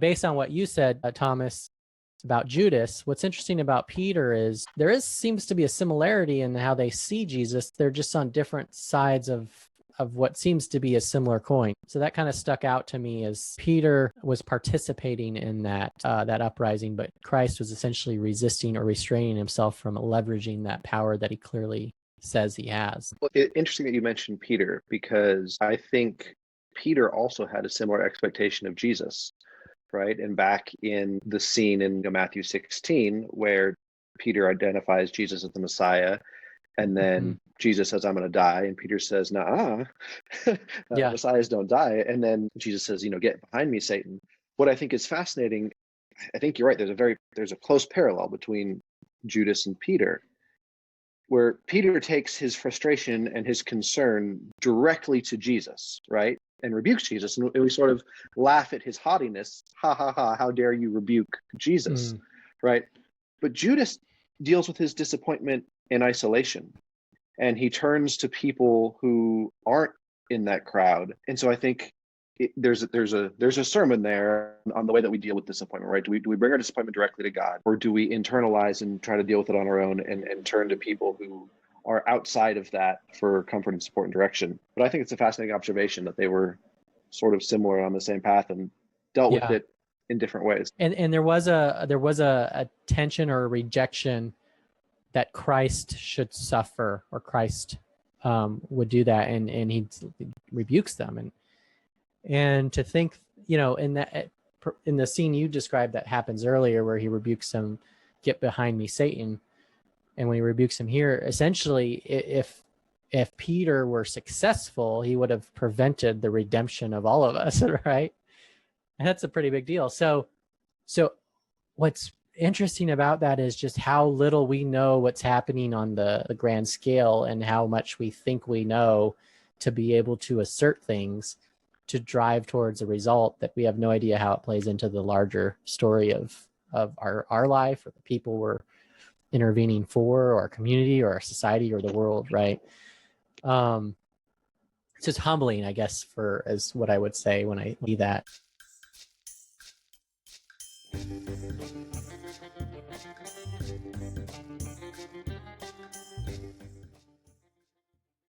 based on what you said, Thomas, about Judas, what's interesting about Peter is seems to be a similarity in how they see Jesus. They're just on different sides of what seems to be a similar coin. So that kind of stuck out to me as Peter was participating in that uprising, but Christ was essentially resisting or restraining himself from leveraging that power that he clearly says he has. Well, interesting that you mentioned Peter, because I think Peter also had a similar expectation of Jesus, right? And back in the scene in Matthew 16, where Peter identifies Jesus as the Messiah, and then Jesus says, I'm going to die. And Peter says, nah, Messiahs don't die. And then Jesus says, get behind me, Satan. What I think is fascinating, I think you're right. There's a close parallel between Judas and Peter, where Peter takes his frustration and his concern directly to Jesus, right? And rebukes Jesus. And we sort of laugh at his haughtiness. Ha, ha, ha, how dare you rebuke Jesus, right? But Judas deals with his disappointment in isolation. And he turns to people who aren't in that crowd. And so I think there's a sermon there on the way that we deal with disappointment, right? Do we bring our disappointment directly to God, or do we internalize and try to deal with it on our own and turn to people who are outside of that for comfort and support and direction? But I think it's a fascinating observation that they were sort of similar on the same path and dealt with it in different ways. And there was a tension or a rejection that Christ should suffer, or Christ would do that, and he rebukes them. And to think, in the scene you described that happens earlier, where he rebukes him, get behind me, Satan. And when he rebukes him here, essentially, if Peter were successful, he would have prevented the redemption of all of us, right? And that's a pretty big deal. So what's interesting about that is just how little we know what's happening on the grand scale, and how much we think we know to be able to assert things to drive towards a result that we have no idea how it plays into the larger story of our life, or the people we're intervening for, or our community, or our society, or the world, right? It's just humbling, I guess, as what I would say when I see that.